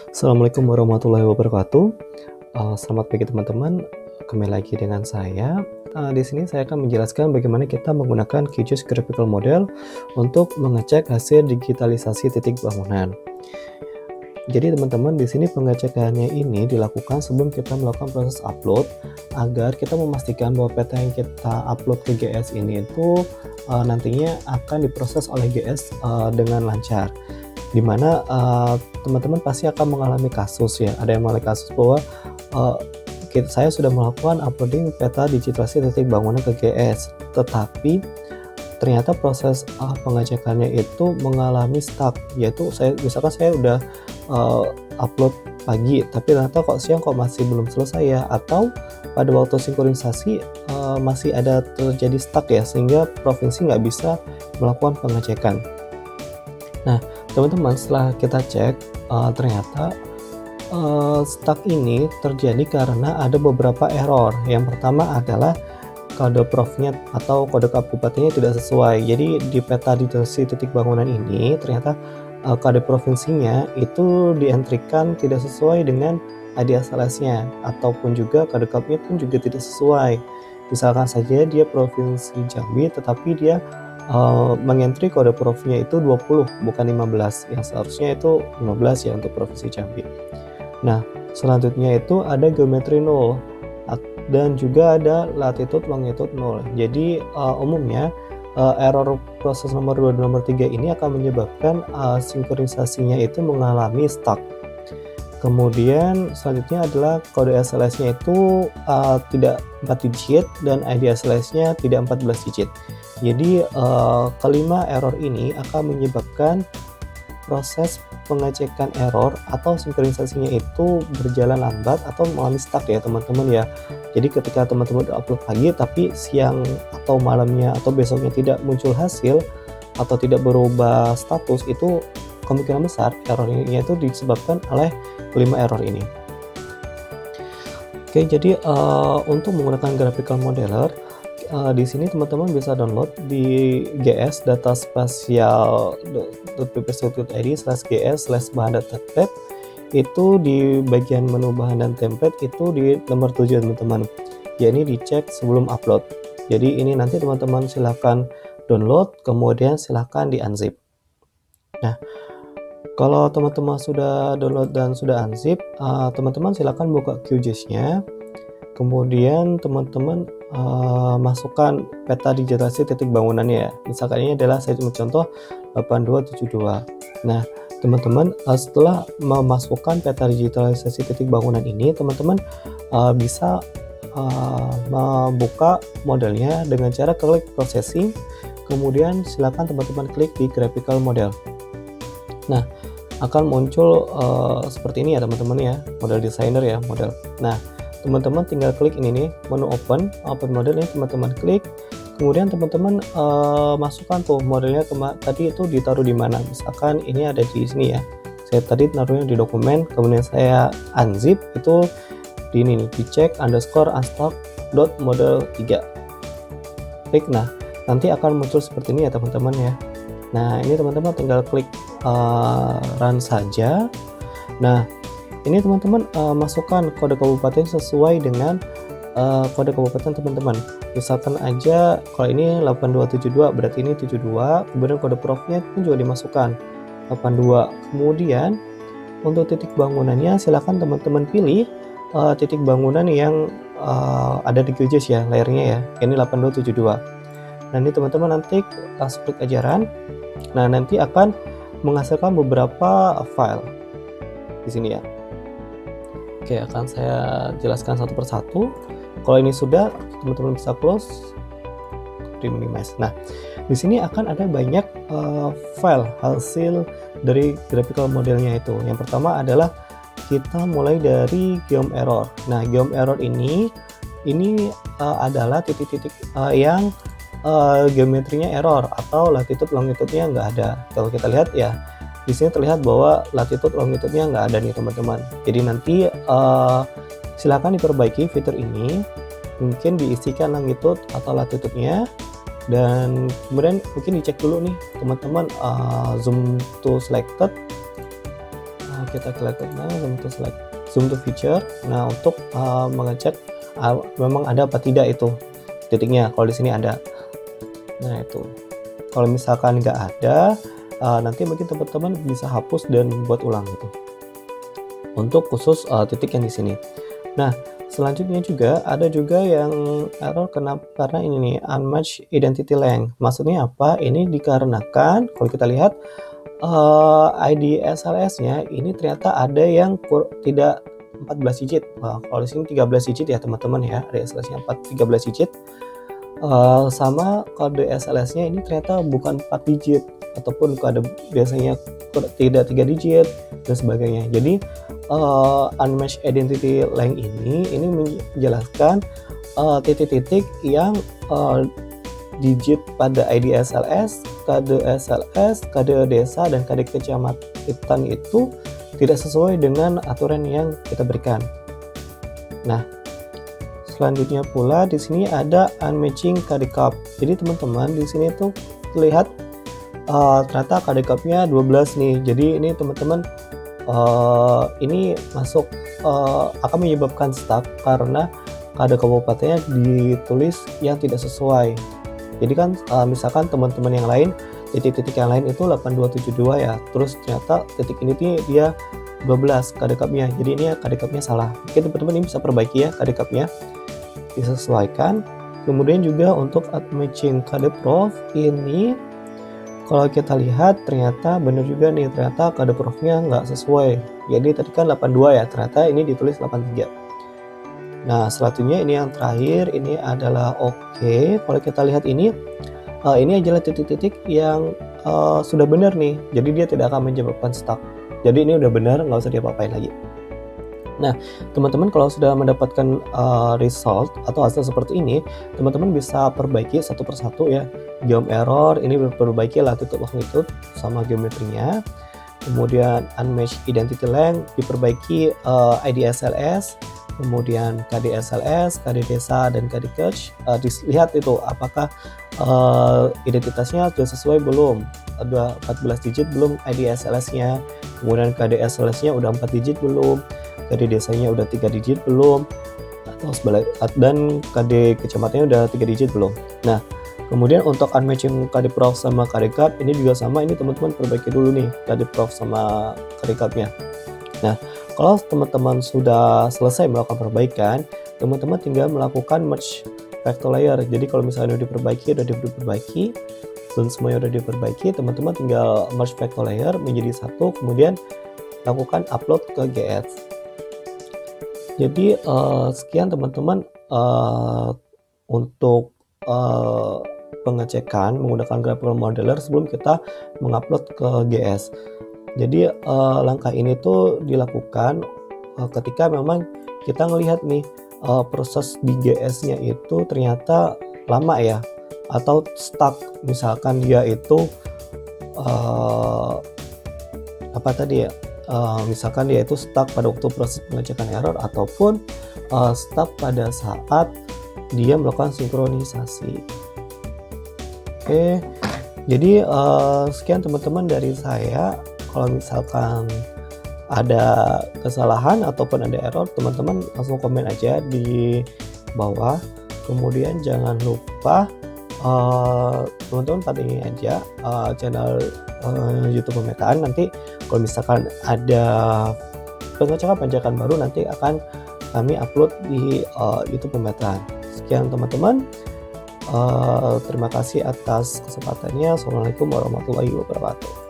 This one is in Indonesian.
Assalamualaikum warahmatullahi wabarakatuh. Selamat pagi teman-teman. Kembali lagi dengan saya. Di sini saya akan menjelaskan bagaimana kita menggunakan QGIS Graphical Model untuk mengecek hasil digitalisasi titik bangunan. Jadi teman-teman, di sini pengecekannya ini dilakukan sebelum kita melakukan proses upload agar kita memastikan bahwa peta yang kita upload ke GS ini itu nantinya akan diproses oleh GS dengan lancar. Dimana teman-teman pasti akan mengalami kasus ya, ada yang mengalami kasus bahwa saya sudah melakukan uploading peta digitalisasi titik bangunan ke GS, tetapi ternyata proses pengecekannya itu mengalami stuck, yaitu misalkan saya udah upload pagi, tapi ternyata kok siang kok masih belum selesai ya, atau pada waktu sinkronisasi masih ada terjadi stuck ya, sehingga provinsi nggak bisa melakukan pengecekan. Nah teman-teman, setelah kita cek ternyata stuck ini terjadi karena ada beberapa error. Yang pertama adalah kode profnya atau kode kabupatennya tidak sesuai. Jadi di peta digitalisasi titik bangunan ini ternyata kode provinsinya itu dientrikan tidak sesuai dengan ADSLS-nya, ataupun juga kode kabupatennya pun juga tidak sesuai. Misalkan saja dia provinsi Jambi tetapi dia mengentri kode profnya itu 20 bukan 15, yang seharusnya itu 15 ya untuk provinsi Jambi. Nah selanjutnya itu ada geometri 0 dan juga ada latitude longitude 0. Jadi umumnya error proses nomor 2 dan nomor 3 ini akan menyebabkan sinkronisasinya itu mengalami stuck. Kemudian selanjutnya adalah kode SLS-nya itu tidak 4 digit dan ID SLS-nya tidak 14 digit. Jadi kelima error ini akan menyebabkan proses pengecekan error atau sinkronisasinya itu berjalan lambat atau mengalami stuck ya teman-teman ya. Jadi ketika teman-teman upload pagi tapi siang atau malamnya atau besoknya tidak muncul hasil atau tidak berubah status, itu kemungkinan besar errornya itu disebabkan oleh kelima error ini. Oke, jadi untuk menggunakan graphical modeler, di sini teman-teman bisa download di GS data spasial.ppsu.id/gs/bahan-dan-template. Itu di bagian menu bahan dan template itu di nomor 7 teman-teman, yakni dicek sebelum upload. Jadi ini nanti teman-teman silahkan download, kemudian silahkan di unzip. Nah kalau teman-teman sudah download dan sudah unzip, teman-teman silahkan buka QGIS-nya. Kemudian teman-teman masukkan peta digitalisasi titik bangunannya ya. Misalkan ini adalah saya contoh 8272. Nah teman-teman setelah memasukkan peta digitalisasi titik bangunan ini, teman-teman bisa membuka modelnya dengan cara klik processing, kemudian silakan teman-teman klik di graphical model. Nah akan muncul seperti ini ya teman-teman ya, model designer ya, model. Nah teman-teman tinggal klik ini nih, menu open model ini teman-teman klik, kemudian teman-teman masukkan tuh modelnya tadi itu ditaruh di mana. Misalkan ini ada di sini ya, saya tadi naruhnya di dokumen, kemudian saya unzip itu di ini nih, dicek _unstock.model3. Klik, nah nanti akan muncul seperti ini ya teman-teman ya. Nah ini teman-teman tinggal klik run saja. Nah ini teman-teman masukkan kode kabupaten sesuai dengan kode kabupaten teman-teman. Misalkan aja kalau ini 8272 berarti ini 72, kemudian kode profnya pun juga dimasukkan 82. Kemudian untuk titik bangunannya silahkan teman-teman pilih titik bangunan yang ada di QGIS ya, layernya ya, ini 8272. Nah ini teman-teman nanti langsung klik ajaran. Nah nanti akan menghasilkan beberapa file di sini ya. Oke, akan saya jelaskan satu persatu. Kalau ini sudah, teman-teman bisa close, di minimize. Nah di sini akan ada banyak file hasil dari graphical modelnya itu. Yang pertama adalah kita mulai dari geom error. Nah geom error ini adalah titik-titik yang geometrinya error atau latitude longitude-nya nggak ada. Kalau kita lihat ya, di sini terlihat bahwa latitude longitude-nya nggak ada nih teman-teman. Jadi nanti silakan diperbaiki fitur ini, mungkin diisikan longitude atau latitude-nya, dan kemudian mungkin dicek dulu nih teman-teman zoom to selected. kita klik zoom to feature. Nah, untuk mengecek memang ada apa tidak itu titiknya. Kalau di sini ada. Nah, itu. Kalau misalkan nggak ada, nanti mungkin teman-teman bisa hapus dan buat ulang gitu. Untuk khusus titik yang di sini. Nah, selanjutnya juga ada juga yang error karena ini nih, unmatched identity length. Maksudnya apa? Ini dikarenakan kalau kita lihat ID SLS-nya ini ternyata ada yang tidak 14 digit. Kalau di sini 13 digit ya teman-teman ya, ada SLS-nya 13 digit. Sama kode SLS-nya ini ternyata bukan 4 digit ataupun kode biasanya tidak 3 digit dan sebagainya. Jadi unmatched identity length ini menjelaskan titik-titik yang digit pada ID SLS, kode SLS, kode desa, dan kode kecamatan itu tidak sesuai dengan aturan yang kita berikan. Nah, selanjutnya pula di sini ada unmatching KDCAP. Jadi teman-teman di sini tuh terlihat ternyata KDCAP-nya 12 nih. Jadi ini teman-teman ini masuk akan menyebabkan stuck karena kode kabupatennya ditulis yang tidak sesuai. Jadi kan misalkan teman-teman yang lain titik-titik yang lain itu 8272 ya, terus ternyata titik ini dia 12 KDCAP-nya. Jadi ini KDCAP-nya salah. Oke teman-teman, ini bisa perbaiki ya KDCAP-nya, disesuaikan. Kemudian juga untuk unmatching kode prof ini kalau kita lihat ternyata benar juga nih, ternyata kode profnya nggak sesuai. Jadi tadi kan 82 ya, ternyata ini ditulis 83. Nah, selanjutnya ini yang terakhir, ini adalah oke. Kalau kita lihat ini adalah titik-titik yang sudah benar nih, jadi dia tidak akan menyebabkan stuck. Jadi ini udah benar, nggak usah diapa-apain lagi. Nah, teman-teman kalau sudah mendapatkan result atau hasil seperti ini, teman-teman bisa perbaiki satu persatu ya. Geom error, ini perbaiki latitude longitude sama geometrinya. Kemudian unmatched identity length, diperbaiki ID SLS, kemudian KD SLS, KD desa, dan KD cache. Dilihat itu apakah identitasnya sudah sesuai belum, ada 14 digit belum ID SLS-nya, kemudian KD SLS-nya udah 4 digit belum, KD desanya udah 3 digit belum, atau sebaliknya, dan KD kecamatannya udah 3 digit belum. Nah, kemudian untuk unmatching KD prof sama KD cap ini juga sama, ini teman-teman perbaiki dulu nih KD prof sama KD cap-nya. Nah, kalau teman-teman sudah selesai melakukan perbaikan, teman-teman tinggal melakukan merge vector layer. Jadi kalau misalnya udah diperbaiki dan semuanya udah diperbaiki, teman-teman tinggal merge vector layer menjadi satu, kemudian lakukan upload ke GS. Jadi sekian teman-teman untuk pengecekan menggunakan graphical modeler sebelum kita mengupload ke GS. Jadi langkah ini tuh dilakukan ketika memang kita ngelihat nih proses di GS-nya itu ternyata lama ya, atau stuck. Misalkan dia itu misalkan dia itu stuck pada waktu proses pengecekan error, ataupun stuck pada saat dia melakukan sinkronisasi. Oke, jadi sekian teman-teman dari saya. Kalau misalkan ada kesalahan ataupun ada error, teman-teman langsung komen aja di bawah. Kemudian jangan lupa teman-teman pantengin aja channel YouTube Pemetaan. Nanti kalau misalkan ada pengecekan baru, nanti akan kami upload di YouTube Pemetaan. Sekian teman-teman, terima kasih atas kesempatannya. Assalamualaikum warahmatullahi wabarakatuh.